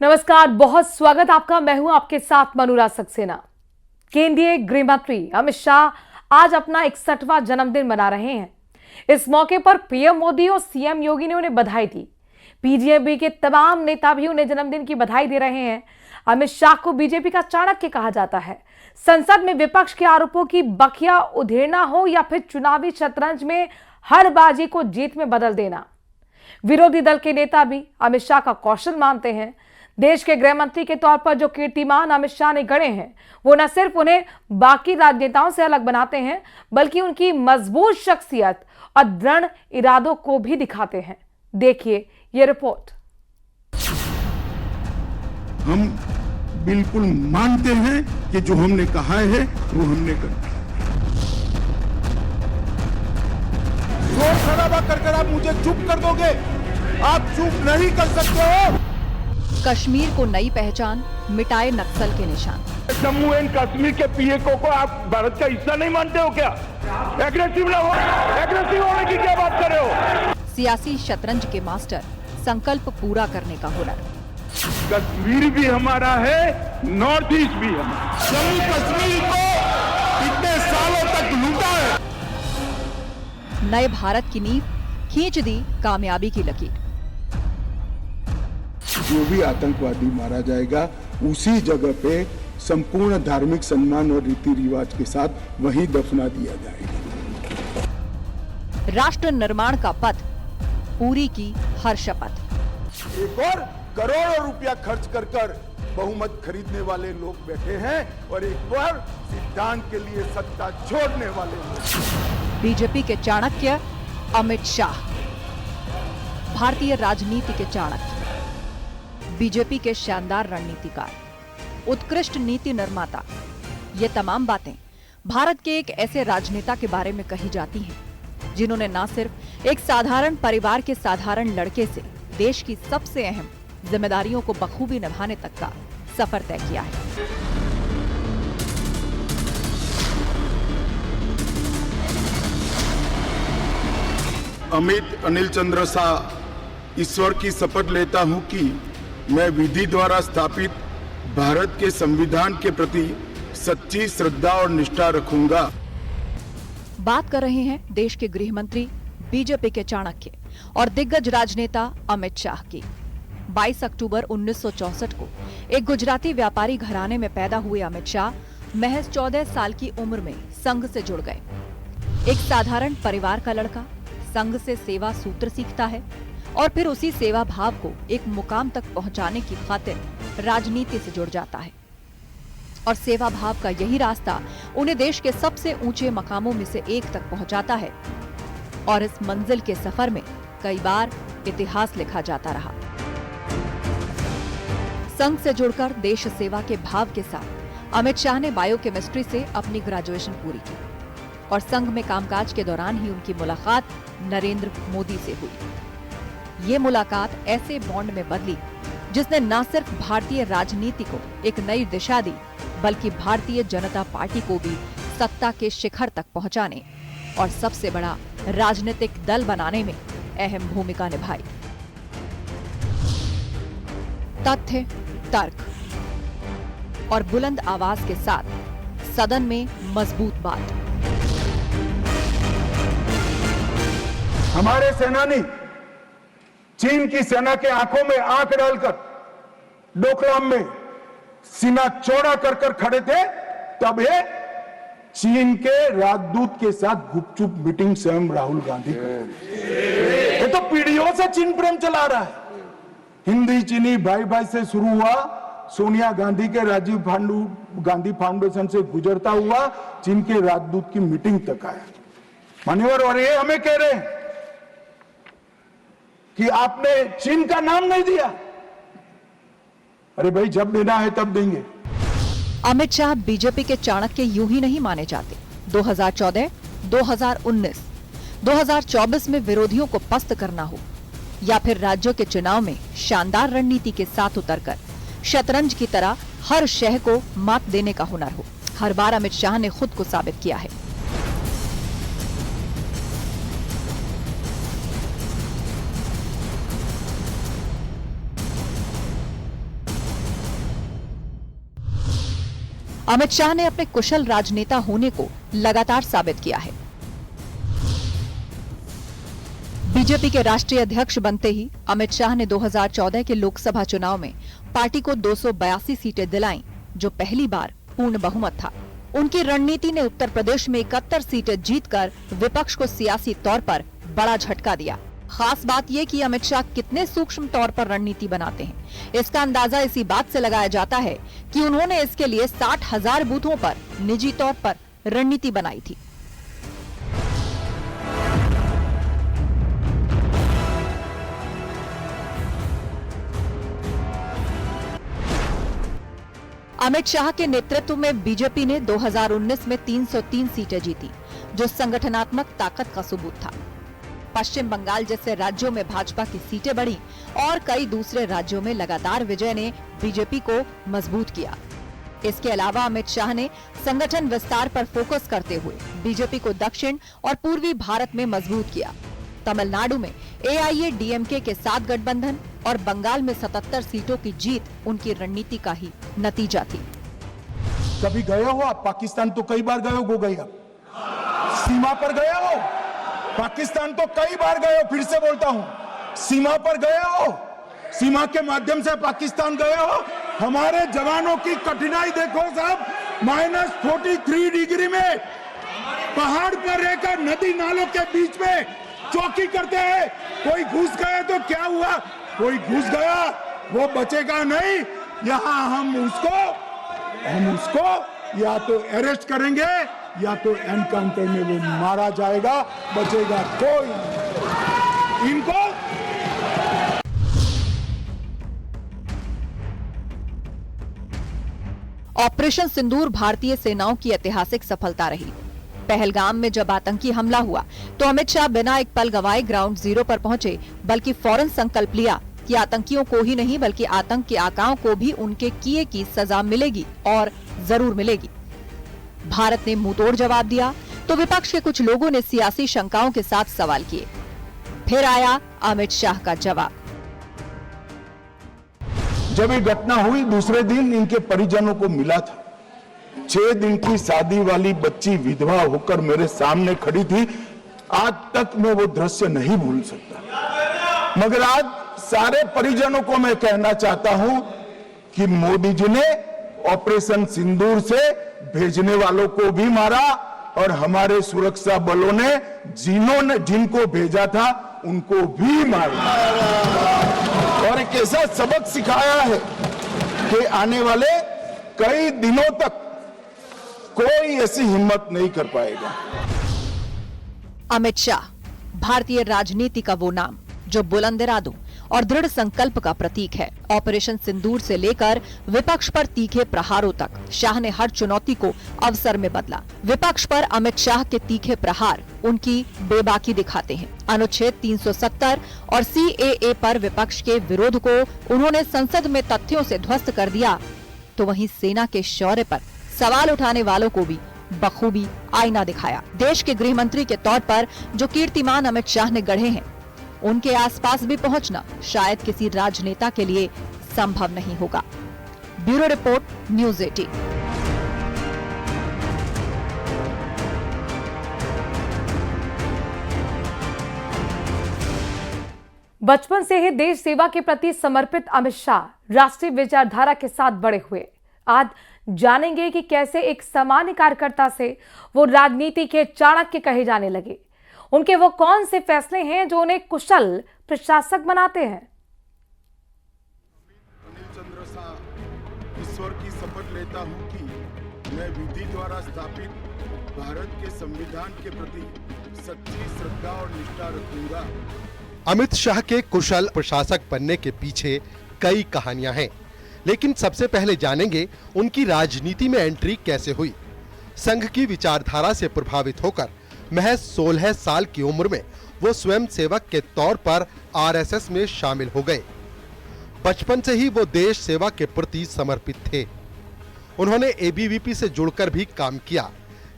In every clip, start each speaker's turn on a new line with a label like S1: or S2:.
S1: नमस्कार, बहुत स्वागत आपका। मैं हूं आपके साथ मनूरा सक्सेना। केंद्रीय गृह मंत्री अमित शाह आज अपना 61वां जन्मदिन मना रहे हैं। इस मौके पर पीएम मोदी और सीएम योगी ने उन्हें बधाई दी। बीजेपी के तमाम नेता भी उन्हें जन्मदिन की बधाई दे रहे हैं। अमित शाह को बीजेपी का चाणक्य कहा जाता है। संसद में विपक्ष के आरोपों की बखिया उधेड़ना हो या फिर चुनावी शतरंज में हर बाजी को जीत में बदल देना, विरोधी दल के नेता भी अमित शाह का कौशल मानते हैं। देश के गृह मंत्री के तौर पर जो कीर्तिमान अमित शाह ने गढ़े हैं, वो न सिर्फ उन्हें बाकी राजनेताओं से अलग बनाते हैं, बल्कि उनकी मजबूत शख्सियत और दृढ़ इरादों को भी दिखाते हैं। देखिए ये रिपोर्ट।
S2: हम बिल्कुल मानते हैं कि जो हमने कहा है वो हमने कर।
S3: जोर खराबा कर आप मुझे चुप कर दोगे? आप चुप नहीं कर सकते हो।
S4: कश्मीर को नई पहचान, मिटाए नक्सल के निशान।
S3: जम्मू एंड कश्मीर के पीएको को आप भारत का हिस्सा नहीं मानते हो क्या? एग्रेसिव ना हो, एग्रेसिव होने की क्या बात कर रहे हो?
S4: सियासी शतरंज के मास्टर, संकल्प पूरा करने का हुनर।
S3: कश्मीर भी हमारा है, नॉर्थ ईस्ट भी हमारा। जम्मू कश्मीर को इतने सालों तक लूटा है।
S4: नए भारत की नींव खींच दी कामयाबी की लकीर।
S2: जो भी आतंकवादी मारा जाएगा उसी जगह पे संपूर्ण धार्मिक सम्मान और रीति रिवाज के साथ वहीं दफना दिया जाएगा।
S4: राष्ट्र निर्माण का पथ, पूरी की हर शपथ।
S3: एक और करोड़ों रुपया खर्च कर बहुमत खरीदने वाले लोग बैठे हैं और एक बार सिद्धांत के लिए सत्ता छोड़ने वाले लोग।
S4: बीजेपी के चाणक्य अमित शाह, भारतीय राजनीति के चाणक्य, बीजेपी के शानदार रणनीतिकार, उत्कृष्ट नीति निर्माता। ये तमाम बातें भारत के एक ऐसे राजनेता के बारे में कही जाती हैं जिन्होंने न सिर्फ एक साधारण परिवार के साधारण लड़के से देश की सबसे अहम जिम्मेदारियों को बखूबी निभाने तक का सफर तय किया है।
S2: अमित अनिल चंद्र शाह ईश्वर की शपथ लेता हूं कि मैं विधि द्वारा स्थापित भारत के संविधान के प्रति सच्ची श्रद्धा और निष्ठा रखूंगा।
S4: बात कर रहे हैं देश के गृह मंत्री, बीजेपी के चाणक्य और दिग्गज राजनेता अमित शाह की। 22 अक्टूबर 1964 को एक गुजराती व्यापारी घराने में पैदा हुए अमित शाह महज 14 साल की उम्र में संघ से जुड़ गए। एक साधारण परिवार का लड़का संघ से सेवा सूत्र सीखता है और फिर उसी सेवा भाव को एक मुकाम तक पहुंचाने की खातिर राजनीति से जुड़ जाता है। और सेवा भाव का यही रास्ता उन्हें देश के सबसे ऊंचे मकामों में से एक तक पहुंचाता है। और इस मंजिल के सफर में कई बार इतिहास लिखा जाता रहा। संघ से जुड़कर देश सेवा के भाव के साथ अमित शाह ने बायोकेमिस्ट्री से अपनी ग्रेजुएशन पूरी की और संघ में कामकाज के दौरान ही उनकी मुलाकात नरेंद्र मोदी से हुई। ये मुलाकात ऐसे बॉन्ड में बदली जिसने न सिर्फ भारतीय राजनीति को एक नई दिशा दी, बल्कि भारतीय जनता पार्टी को भी सत्ता के शिखर तक पहुंचाने और सबसे बड़ा राजनीतिक दल बनाने में अहम भूमिका निभाई। तथ्य, तर्क और बुलंद आवाज के साथ सदन में मजबूत बात।
S3: हमारे सेनानी चीन की सेना के आंखों में आंख डालकर डोकलाम में सीना चौड़ा कर खड़े थे, तब ये चीन के राजदूत के साथ गुपचुप मीटिंग स्वयं राहुल गांधी करते। ये तो पीढ़ियों से चीन प्रेम चला रहा है। हिंदी चीनी भाई भाई से शुरू हुआ, सोनिया गांधी के राजीव गांधी फाउंडेशन से गुजरता हुआ चीन के राजदूत की मीटिंग तक आया। मान्यवर, और ये हमें कह रहे हैं कि आपने चीन का नाम नहीं दिया। अरे भाई, जब देना है तब देंगे।
S4: अमित शाह बीजेपी के चाणक्य यूं ही नहीं माने जाते। 2014, 2019, 2024 में विरोधियों को पस्त करना हो या फिर राज्यों के चुनाव में शानदार रणनीति के साथ उतरकर शतरंज की तरह हर शह को मात देने का हुनर हो, हर बार अमित शाह ने खुद को साबित किया है। अमित शाह ने अपने कुशल राजनेता होने को लगातार साबित किया है। बीजेपी के राष्ट्रीय अध्यक्ष बनते ही अमित शाह ने 2014 के लोकसभा चुनाव में पार्टी को 282 सीटें दिलाईं, जो पहली बार पूर्ण बहुमत था। उनकी रणनीति ने उत्तर प्रदेश में 71 सीटें जीतकर विपक्ष को सियासी तौर पर बड़ा झटका दिया। खास बात यह कि अमित शाह कितने सूक्ष्म तौर पर रणनीति बनाते हैं, इसका अंदाजा इसी बात से लगाया जाता है कि उन्होंने इसके लिए 60,000 बूथों पर निजी तौर पर रणनीति बनाई थी। अमित शाह के नेतृत्व में बीजेपी ने 2019 में 303 सीटें जीती, जो संगठनात्मक ताकत का सबूत था। पश्चिम बंगाल जैसे राज्यों में भाजपा की सीटें बढ़ी और कई दूसरे राज्यों में लगातार विजय ने बीजेपी को मजबूत किया। इसके अलावा अमित शाह ने संगठन विस्तार पर फोकस करते हुए बीजेपी को दक्षिण और पूर्वी भारत में मजबूत किया। तमिलनाडु में AIADMK के साथ गठबंधन और बंगाल में 77 सीटों की जीत उनकी रणनीति का ही नतीजा थी।
S3: कभी गए हो आप पाकिस्तान? तो कई बार गए हो गोगैया, सीमा पर गए हो। पाकिस्तान तो कई बार गए हो, फिर से बोलता हूं, सीमा पर गए हो, सीमा के माध्यम से पाकिस्तान गए हो। हमारे जवानों की कठिनाई देखो साहब, -43 डिग्री में पहाड़ पर रहकर नदी नालों के बीच में चौकी करते हैं। कोई घुस गए तो क्या हुआ? कोई घुस गया वो बचेगा नहीं। यहां हम उसको या तो अरेस्ट करेंगे या तो एनकाउंटर में वो मारा जाएगा, बचेगा कोई नहीं। इनको
S4: ऑपरेशन सिंदूर भारतीय सेनाओं की ऐतिहासिक सफलता रही। पहलगाम में जब आतंकी हमला हुआ तो अमित शाह बिना एक पल गवाए ग्राउंड जीरो पर पहुंचे, बल्कि फौरन संकल्प लिया कि आतंकियों को ही नहीं बल्कि आतंक के आकाओं को भी उनके किए की सजा मिलेगी और जरूर मिलेगी। भारत ने मुंहतोड़ जवाब दिया तो विपक्ष के कुछ लोगों ने सियासी शंकाओं के साथ सवाल किए। फिर आया अमित शाह का जवाब।
S3: जब ये घटना हुई दूसरे दिन इनके परिजनों को मिला था। 6 दिन की शादी वाली बच्ची विधवा होकर मेरे सामने खड़ी थी। आज तक मैं वो दृश्य नहीं भूल सकता। मगर आज सारे परिजनों को मैं कहना चाहता हूं कि मोदी जी ने ऑपरेशन सिंदूर से भेजने वालों को भी मारा और हमारे सुरक्षा बलों ने जिनको भेजा था उनको भी मारा और एक ऐसा सबक सिखाया है कि आने वाले कई दिनों तक कोई ऐसी हिम्मत नहीं कर पाएगा।
S4: अमित शाह भारतीय राजनीति का वो नाम जो बुलंद इरादों और दृढ़ संकल्प का प्रतीक है। ऑपरेशन सिंदूर से लेकर विपक्ष पर तीखे प्रहारों तक शाह ने हर चुनौती को अवसर में बदला। विपक्ष पर अमित शाह के तीखे प्रहार उनकी बेबाकी दिखाते हैं। अनुच्छेद 370 और CAA पर विपक्ष के विरोध को उन्होंने संसद में तथ्यों से ध्वस्त कर दिया, तो वहीं सेना के शौर्य पर सवाल उठाने वालों को भी बखूबी आईना दिखाया। देश के गृह मंत्री के तौर पर जो कीर्तिमान अमित शाह ने गढ़े हैं, उनके आसपास भी पहुंचना शायद किसी राजनेता के लिए संभव नहीं होगा। Bureau report, news 18।
S1: बचपन से ही देश सेवा के प्रति समर्पित अमित शाह राष्ट्रीय विचारधारा के साथ बड़े हुए। आज जानेंगे कि कैसे एक सामान्य कार्यकर्ता से वो राजनीति के चाणक्य कहे जाने लगे। उनके वो कौन से फैसले हैं जो उन्हें कुशल प्रशासक बनाते हैं।
S2: अनिल चंद्र शाह ईश्वर की शपथ लेता हूं कि मैं विधि द्वारा स्थापित भारत के संविधान के प्रति सच्ची श्रद्धा और निष्ठा रखूंगा।
S5: अमित शाह के कुशल प्रशासक बनने के पीछे कई कहानियां हैं, लेकिन सबसे पहले जानेंगे उनकी राजनीति में एंट्री कैसे हुई। संघ की विचारधारा से प्रभावित होकर महज 16 साल की उम्र में वो स्वयं सेवक के तौर पर RSS में शामिल हो गए। बचपन से ही वो देश सेवा के प्रति समर्पित थे। उन्होंने ABVP से जुड़कर भी काम किया,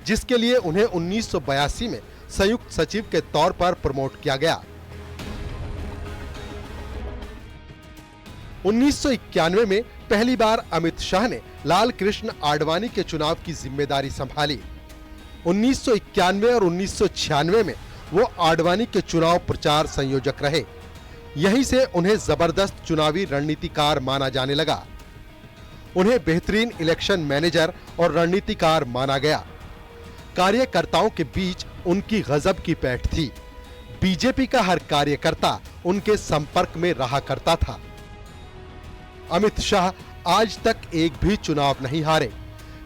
S5: जिसके लिए उन्हें 1982 में संयुक्त सचिव के तौर पर प्रमोट किया गया। 1991 में पहली बार अमित शाह ने लाल कृष्ण आडवाणी के चुनाव की जिम्मेदारी संभाली। 1991 और 1996 में वो आडवाणी के चुनाव प्रचार संयोजक रहे। यहीं से उन्हें जबरदस्त चुनावी रणनीतिकार माना जाने लगा। उन्हें बेहतरीन इलेक्शन मैनेजर और रणनीतिकार माना गया। कार्यकर्ताओं के बीच उनकी गजब की पैठ थी। बीजेपी का हर कार्यकर्ता उनके संपर्क में रहा करता था। अमित शाह आज तक एक भी चुनाव नहीं हारे।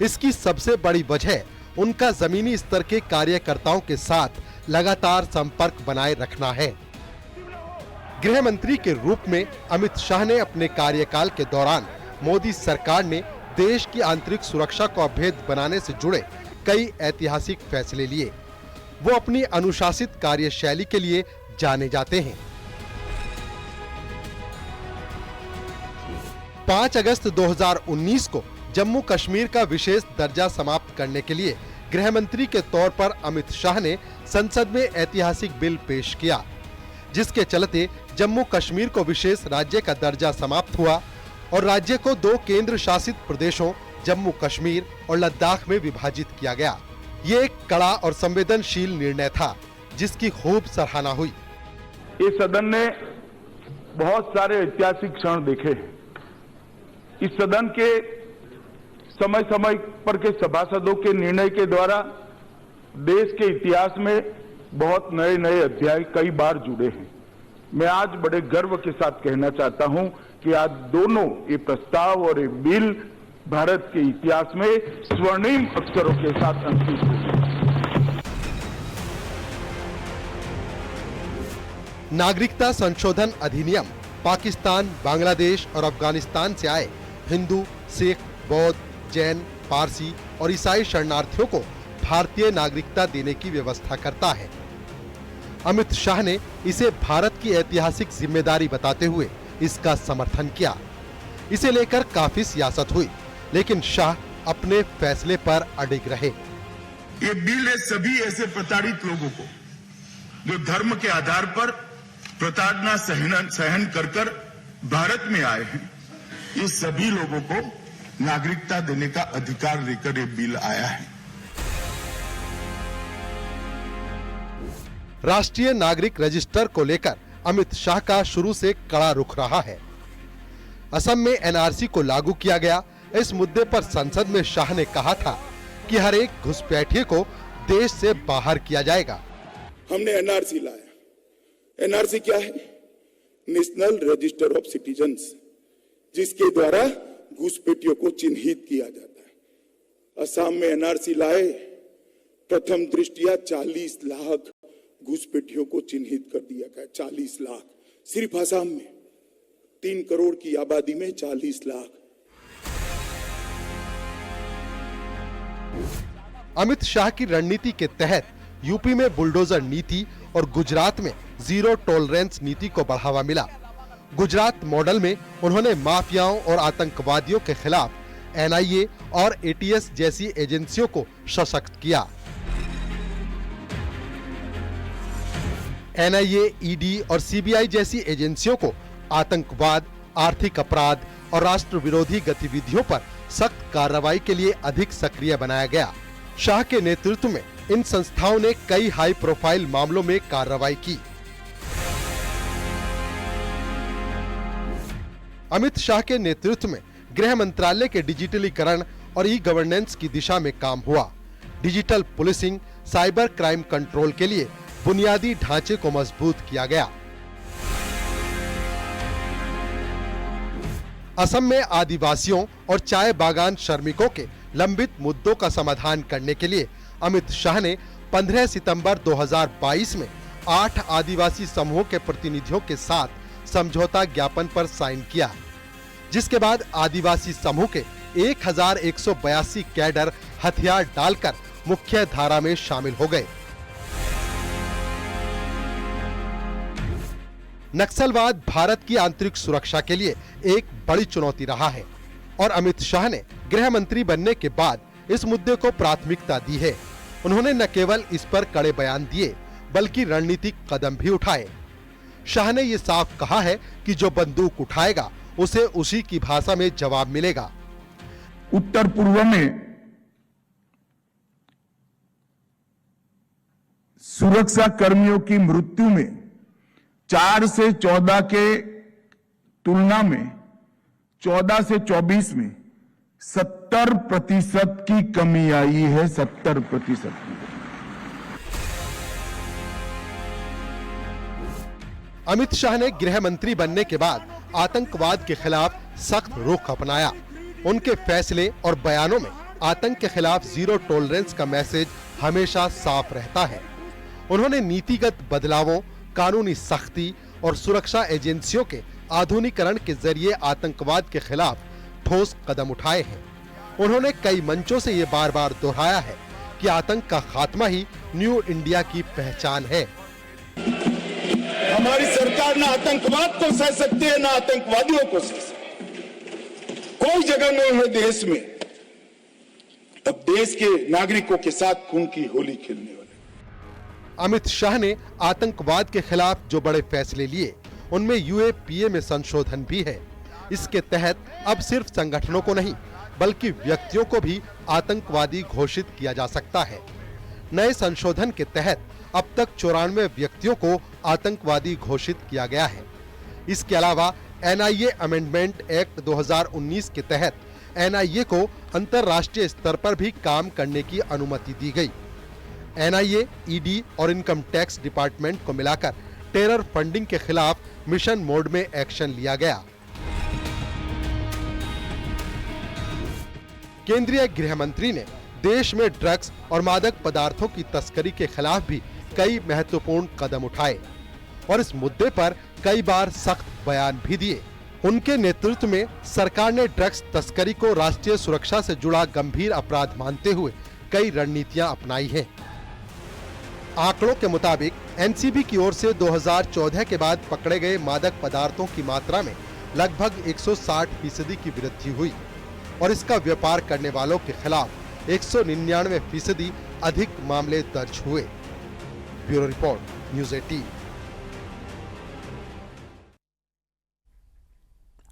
S5: इसकी सबसे बड़ी वजह उनका जमीनी स्तर के कार्यकर्ताओं के साथ लगातार संपर्क बनाए रखना है। गृह मंत्री के रूप में अमित शाह ने अपने कार्यकाल के दौरान मोदी सरकार ने देश की आंतरिक सुरक्षा को अभेद बनाने से जुड़े कई ऐतिहासिक फैसले लिए। वो अपनी अनुशासित कार्यशैली के लिए जाने जाते हैं। 5 अगस्त 2019 को जम्मू कश्मीर का विशेष दर्जा समाप्त करने के लिए गृह मंत्री के तौर पर अमित शाह ने संसद में ऐतिहासिक बिल पेश किया, जिसके चलते जम्मू कश्मीर को विशेष राज्य का दर्जा समाप्त हुआ और राज्य को 2 केंद्र शासित प्रदेशों जम्मू कश्मीर और लद्दाख में विभाजित किया गया। ये एक कड़ा और संवेदनशील निर्णय था, जिसकी खूब सराहना हुई।
S3: इस सदन ने बहुत सारे ऐतिहासिक क्षण देखे हैं। इस सदन के समय समय पर के सभासदों के निर्णय के द्वारा देश के इतिहास में बहुत नए नए अध्याय कई बार जुड़े हैं। मैं आज बड़े गर्व के साथ कहना चाहता हूं कि आज दोनों ये प्रस्ताव और ये बिल भारत के इतिहास में स्वर्णिम अक्षरों के साथ अंकित हुए।
S5: नागरिकता संशोधन अधिनियम पाकिस्तान, बांग्लादेश और अफगानिस्तान से आए हिंदू, सिख, बौद्ध, जैन, पारसी और ईसाई शरणार्थियों को भारतीय नागरिकता देने की व्यवस्था करता है। अमित शाह ने इसे भारत की ऐतिहासिक जिम्मेदारी बताते हुए इसका समर्थन किया। इसे लेकर काफी सियासत हुई, लेकिन शाह अपने फैसले पर अडिग रहे।
S2: ये बिल है सभी ऐसे प्रताड़ित लोगों को जो धर्म के आधार पर प्रताड़ना सहन कर भारत में आए हैं। ये सभी लोगों को नागरिकता देने का अधिकार लेकर ये बिल आया है।
S5: राष्ट्रीय नागरिक रजिस्टर को लेकर अमित शाह का शुरू से कड़ा रुख रहा है। असम में एनआरसी को लागू किया गया। इस मुद्दे पर संसद में शाह ने कहा था कि हर एक घुसपैठिए को देश से बाहर किया जाएगा।
S2: हमने एनआरसी लाया। एनआरसी क्या है? नेशनल रजिस्टर ऑफ सिटीजन्स, जिसके द्वारा घुसपैठियों को चिन्हित किया जाता है। असम में एनआरसी लाए, प्रथम दृष्टिया 40 लाख घुसपैठियों को चिन्हित कर दिया गया। 40 लाख सिर्फ असम में। 3 करोड़ की आबादी में 40 लाख।
S5: अमित शाह की रणनीति के तहत यूपी में बुलडोजर नीति और गुजरात में जीरो टॉलरेंस नीति को बढ़ावा मिला। गुजरात मॉडल में उन्होंने माफियाओं और आतंकवादियों के खिलाफ एनआईए और एटीएस जैसी एजेंसियों को सशक्त किया। एनआईए, ईडी और सीबीआई जैसी एजेंसियों को आतंकवाद, आर्थिक अपराध और राष्ट्र विरोधी गतिविधियों पर सख्त कार्रवाई के लिए अधिक सक्रिय बनाया गया। शाह के नेतृत्व में इन संस्थाओं ने कई हाई प्रोफाइल मामलों में कार्रवाई की। अमित शाह के नेतृत्व में गृह मंत्रालय के डिजिटलीकरण और ई गवर्नेंस की दिशा में काम हुआ। Digital policing, cyber crime control के लिए बुनियादी ढांचे को मजबूत किया गया। असम में आदिवासियों और चाय बागान श्रमिकों के लंबित मुद्दों का समाधान करने के लिए अमित शाह ने 15 सितंबर 2022 में 8 आदिवासी समूहों के प्रतिनिधियों के साथ समझौता ज्ञापन पर साइन किया, जिसके बाद आदिवासी समूह के 1182 कैडर हथियार डालकर मुख्य धारा में शामिल हो गए। नक्सलवाद भारत की आंतरिक सुरक्षा के लिए एक बड़ी चुनौती रहा है और अमित शाह ने गृह मंत्री बनने के बाद इस मुद्दे को प्राथमिकता दी है। उन्होंने न केवल इस पर कड़े बयान दिए, बल्कि रणनीतिक कदम भी उठाए। शाह ने ये साफ कहा है कि जो बंदूक उठाएगा उसे उसी की भाषा में जवाब मिलेगा।
S3: उत्तर पूर्व में सुरक्षा कर्मियों की मृत्यु में 4 से 14 के तुलना में 14 से 24 में 70% की कमी आई है। 70%।
S5: अमित शाह ने गृह मंत्री बनने के बाद आतंकवाद के खिलाफ सख्त रुख अपनाया। उनके फैसले और बयानों में आतंक के खिलाफ जीरो टॉलरेंस का मैसेज हमेशा साफ रहता है। उन्होंने नीतिगत बदलावों, कानूनी सख्ती और सुरक्षा एजेंसियों के आधुनिकीकरण के जरिए आतंकवाद के खिलाफ ठोस कदम उठाए हैं। उन्होंने कई मंचों से ये बार बार दोहराया है कि आतंक का खात्मा ही न्यू इंडिया की पहचान है।
S2: हमारी सरकार ना आतंकवाद को सह सकती है, ना आतंकवादियों को सह सकती है। कोई जगह नहीं है देश में अब देश के नागरिकों के साथ खून की होली खेलने वाले।
S5: अमित शाह ने आतंकवाद के खिलाफ जो बड़े फैसले लिए, उनमें यूएपीए में संशोधन भी है। इसके तहत अब सिर्फ संगठनों को नहीं बल्कि व्यक्तियों को भी आतंकवादी घोषित किया जा सकता है। नए संशोधन के तहत अब तक 94 व्यक्तियों को आतंकवादी घोषित किया गया है। इसके अलावा एनआईए अमेंडमेंट एक्ट 2019 के तहत एनआईए को अंतर्राष्ट्रीय स्तर पर भी काम करने की अनुमति दी गई। एनआईए, ईडी और इनकम टैक्स डिपार्टमेंट को मिलाकर टेरर फंडिंग के खिलाफ मिशन मोड में एक्शन लिया गया। केंद्रीय गृह मंत्री ने देश में ड्रग्स और मादक पदार्थों की तस्करी के खिलाफ भी कई महत्वपूर्ण कदम उठाए और इस मुद्दे पर कई बार सख्त बयान भी दिए। उनके नेतृत्व में सरकार ने ड्रग्स तस्करी को राष्ट्रीय सुरक्षा से जुड़ा गंभीर अपराध मानते हुए कई रणनीतियां अपनाई हैं। आंकड़ों के मुताबिक एनसीबी की ओर से 2014 के बाद पकड़े गए मादक पदार्थों की मात्रा में लगभग 160% की वृद्धि हुई और इसका व्यापार करने वालों के खिलाफ 199% अधिक मामले दर्ज हुए। Bureau report, news 18।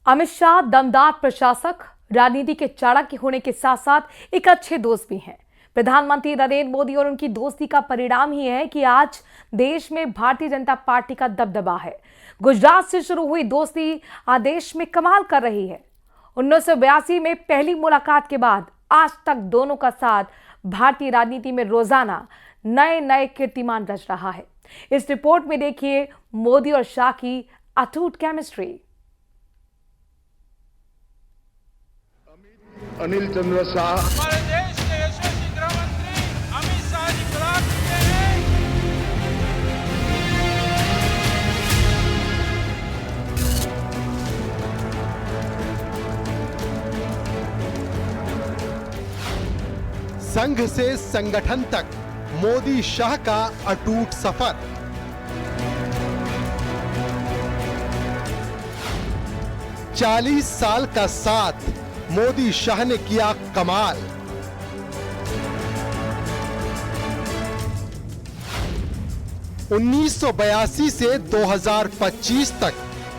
S1: Amit Shah दमदार प्रशासक, राजनीति के चाणक्य होने के साथ साथ एक अच्छे दोस्त भी हैं। प्रधानमंत्री नरेंद्र मोदी और उनकी दोस्ती का परिणाम ही है कि आज देश में भारतीय जनता पार्टी का दबदबा है। गुजरात से शुरू हुई दोस्ती आज देश में कमाल कर रही है। 1982 में पहली मुलाकात के बाद आज तक दोनों का साथ भारतीय राजनीति में रोजाना नए नए कीर्तिमान रच रहा है। इस रिपोर्ट में देखिए मोदी और शाह की अटूट केमिस्ट्री।
S3: अनिल चंद्र शाह
S6: हमारे देश के यशस्वी गृह मंत्री अमित शाह जी करा चुके हैं।
S5: संघ से संगठन तक मोदी शाह का अटूट सफर। चालीस साल का साथ मोदी शाह ने किया कमाल। उन्नीस 1982 से 2025 तक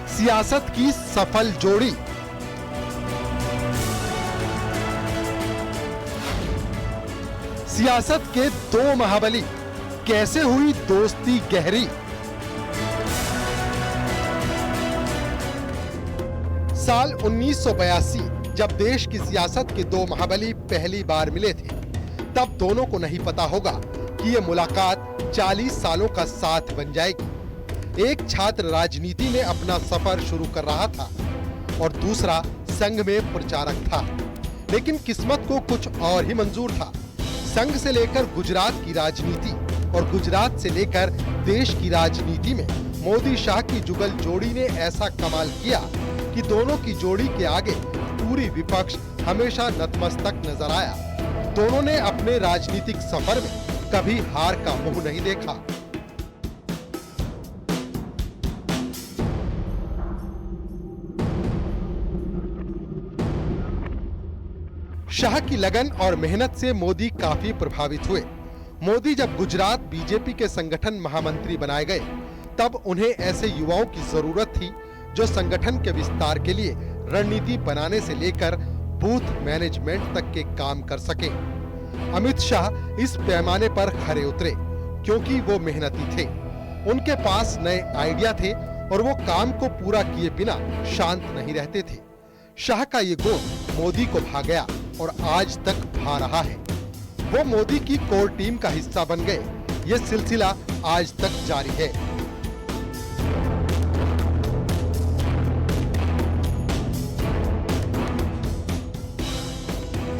S5: सियासत की सफल जोड़ी। सियासत के दो महाबली, कैसे हुई दोस्ती गहरी। साल 1982 जब देश की सियासत के दो महाबली पहली बार मिले थे, तब दोनों को नहीं पता होगा कि ये मुलाकात 40 सालों का साथ बन जाएगी। एक छात्र राजनीति में अपना सफर शुरू कर रहा था और दूसरा संघ में प्रचारक था, लेकिन किस्मत को कुछ और ही मंजूर था। संघ से लेकर गुजरात की राजनीति और गुजरात से लेकर देश की राजनीति में मोदी शाह की जुगल जोड़ी ने ऐसा कमाल किया कि दोनों की जोड़ी के आगे पूरी विपक्ष हमेशा नतमस्तक नजर आया। दोनों ने अपने राजनीतिक सफर में कभी हार का मुंह नहीं देखा। शाह की लगन और मेहनत से मोदी काफी प्रभावित हुए। मोदी जब गुजरात बीजेपी के संगठन महामंत्री बनाए गए, तब उन्हें ऐसे युवाओं की जरूरत थी जो संगठन के विस्तार के लिए रणनीति बनाने से लेकर बूथ मैनेजमेंट तक के काम कर सके। अमित शाह इस पैमाने पर खरे उतरे क्योंकि वो मेहनती थे। उनके पास नए आइडिया थे और वो काम को पूरा किए बिना शांत नहीं रहते थे। शाह का ये गुण मोदी को भा गया और आज तक भा रहा है। वो मोदी की कोर टीम का हिस्सा बन गए। ये सिलसिला आज तक जारी है।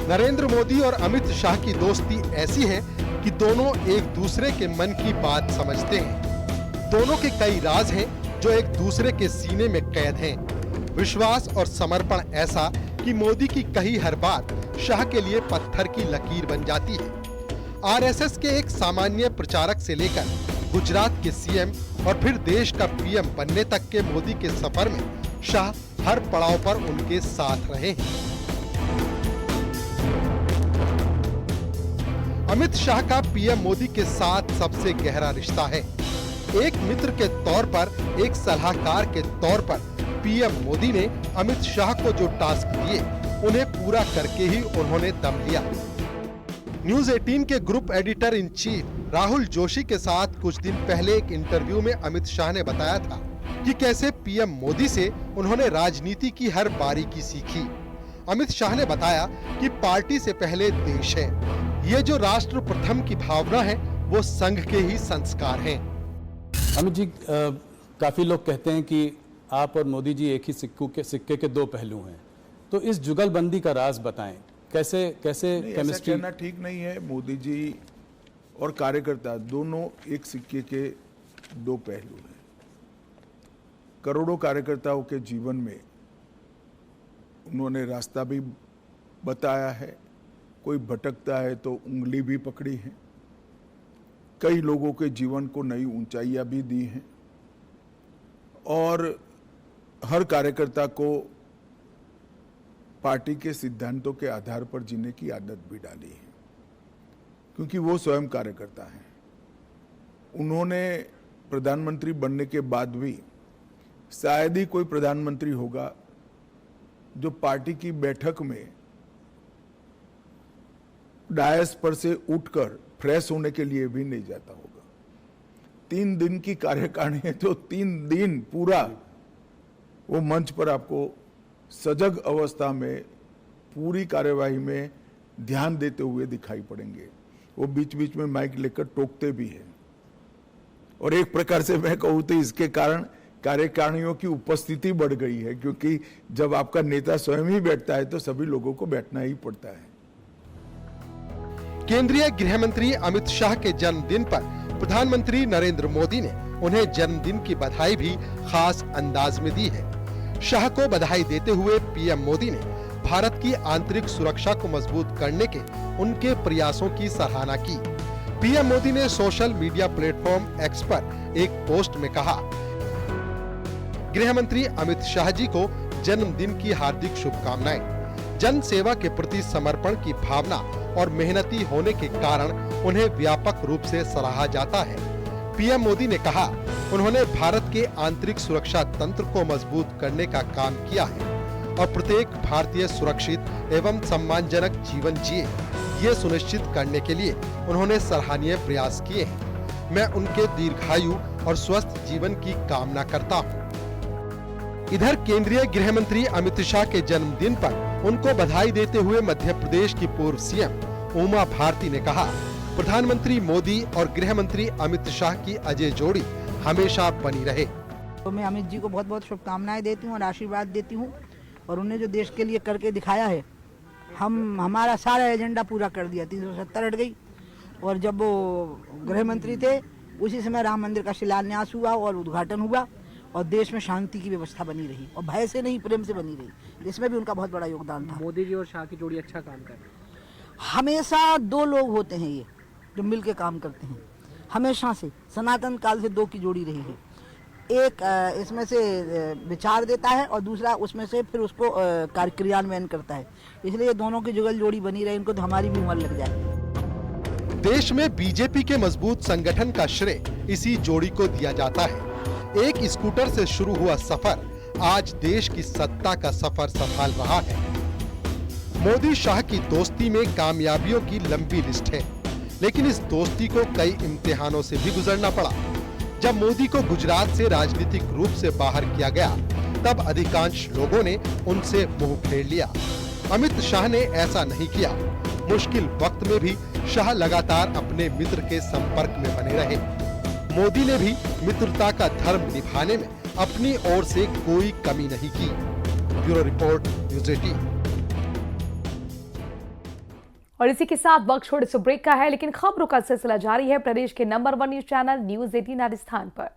S5: नरेंद्र मोदी और अमित शाह की दोस्ती ऐसी है कि दोनों एक दूसरे के मन की बात समझते हैं। दोनों के कई राज हैं जो एक दूसरे के सीने में कैद हैं। विश्वास और समर्पण ऐसा कि मोदी की कही हर बात शाह के लिए पत्थर की लकीर बन जाती है। आरएसएस के एक सामान्य प्रचारक से लेकर गुजरात के सीएम और फिर देश का पीएम बनने तक के मोदी के सफर में शाह हर पड़ाव पर उनके साथ रहे हैं। अमित शाह का पीएम मोदी के साथ सबसे गहरा रिश्ता है। एक मित्र के तौर पर, एक सलाहकार के तौर पर पीएम मोदी ने अमित शाह को जो टास्क दिए उन्हें पूरा करके ही उन्होंने दम लिया। न्यूज 18 के group editor in chief Rahul Joshi के साथ कुछ दिन पहले एक इंटरव्यू में अमित शाह ने बताया था कि कैसे पीएम मोदी से उन्होंने राजनीति की हर बारीकी सीखी। अमित शाह ने बताया कि पार्टी से पहले देश है। ये जो राष्ट्र प्रथम की भावना है वो संघ के ही संस्कार हैं।
S7: अमित जी, काफी लोग कहते हैं कि आप और मोदी जी एक ही सिक्के के दो पहलू हैं, तो इस जुगलबंदी का राज बताएं। कैसे केमिस्ट्री?
S3: कहना ठीक नहीं है। मोदी जी और कार्यकर्ता दोनों एक सिक्के के दो पहलू हैं। करोड़ों कार्यकर्ताओं के जीवन में उन्होंने रास्ता भी बताया है। कोई भटकता है तो उंगली भी पकड़ी है। कई लोगों के जीवन को नई ऊंचाइयां भी दी हैं और हर कार्यकर्ता को पार्टी के सिद्धांतों के आधार पर जीने की आदत भी डाली है, क्योंकि वो स्वयं कार्यकर्ता हैं। उन्होंने प्रधानमंत्री बनने के बाद भी शायद ही कोई प्रधानमंत्री होगा जो पार्टी की बैठक में डायस पर से उठकर फ्रेश होने के लिए भी नहीं जाता होगा। 3 दिन की कार्यकारिणी है तो 3 दिन पूरा वो मंच पर आपको सजग अवस्था में पूरी कार्यवाही में ध्यान देते हुए दिखाई पड़ेंगे। वो बीच बीच में माइक लेकर टोकते भी हैं और एक प्रकार से मैं कहूँ तो इसके कारण कार्यकारिणियों की उपस्थिति बढ़ गई है, क्योंकि जब आपका नेता स्वयं ही बैठता है तो सभी लोगों को बैठना ही पड़ता है।
S5: केंद्रीय गृह मंत्री अमित शाह के जन्मदिन पर प्रधानमंत्री नरेंद्र मोदी ने उन्हें जन्मदिन की बधाई भी खास अंदाज में दी है। शाह को बधाई देते हुए पीएम मोदी ने भारत की आंतरिक सुरक्षा को मजबूत करने के उनके प्रयासों की सराहना की। पीएम मोदी ने सोशल मीडिया प्लेटफॉर्म एक्स पर एक पोस्ट में कहा, गृह मंत्री अमित शाह जी को जन्मदिन की हार्दिक शुभकामनाएं। जन सेवा के प्रति समर्पण की भावना और मेहनती होने के कारण उन्हें व्यापक रूप से सराहा जाता है। पीएम मोदी ने कहा, उन्होंने भारत के आंतरिक सुरक्षा तंत्र को मजबूत करने का काम किया है और प्रत्येक भारतीय सुरक्षित एवं सम्मानजनक जीवन जिए, ये सुनिश्चित करने के लिए उन्होंने सराहनीय प्रयास किए हैं। मैं उनके दीर्घायु और स्वस्थ जीवन की कामना करता हूँ। इधर केंद्रीय गृह मंत्री अमित शाह के जन्मदिन पर उनको बधाई देते हुए मध्य प्रदेश की पूर्व सीएम उमा भारती ने कहा, प्रधानमंत्री मोदी और गृह मंत्री अमित शाह की अजय जोड़ी हमेशा बनी रहे।
S8: तो मैं अमित जी को बहुत बहुत शुभकामनाएं देती हूँ और आशीर्वाद देती हूँ, और उन्हें जो देश के लिए करके दिखाया है, हमारा सारा एजेंडा पूरा कर दिया। 370 हट गई, और जब वो गृह मंत्री थे उसी समय राम मंदिर का शिलान्यास हुआ और उद्घाटन हुआ, और देश में शांति की व्यवस्था बनी रही, और भय से नहीं प्रेम से बनी रही। इसमें भी उनका बहुत बड़ा योगदान था।
S9: मोदी जी और शाह की जोड़ी अच्छा काम कर रही है।
S8: हमेशा 2 लोग होते हैं ये जो मिल के काम करते हैं, हमेशा से सनातन काल से 2 की जोड़ी रही है। एक इसमें से विचार देता है और दूसरा उसमें से फिर उसको क्रियान्वयन करता है। इसलिए दोनों की जुगल जोड़ी बनी रहे, इनको तो हमारी भी उम्र लग जाए।
S5: देश में बीजेपी के मजबूत संगठन का श्रेय इसी जोड़ी को दिया जाता है। एक स्कूटर से शुरू हुआ सफर आज देश की सत्ता का सफर संभाल रहा है। मोदी शाह की दोस्ती में कामयाबियों की लंबी लिस्ट है, लेकिन इस दोस्ती को कई इम्तिहानों से भी गुजरना पड़ा। जब मोदी को गुजरात से राजनीतिक रूप से बाहर किया गया, तब अधिकांश लोगों ने उनसे मुंह फेर लिया। अमित शाह ने ऐसा नहीं किया। मुश्किल वक्त में भी शाह लगातार अपने मित्र के संपर्क में बने रहे। मोदी ने भी मित्रता का धर्म निभाने में अपनी ओर से कोई कमी नहीं की। Bureau report, news 18।
S1: और इसी के साथ वक्त छोड़े सो ब्रेक का है, लेकिन खबरों का सिलसिला जारी है प्रदेश के number 1 news channel news 18 Rajasthan पर।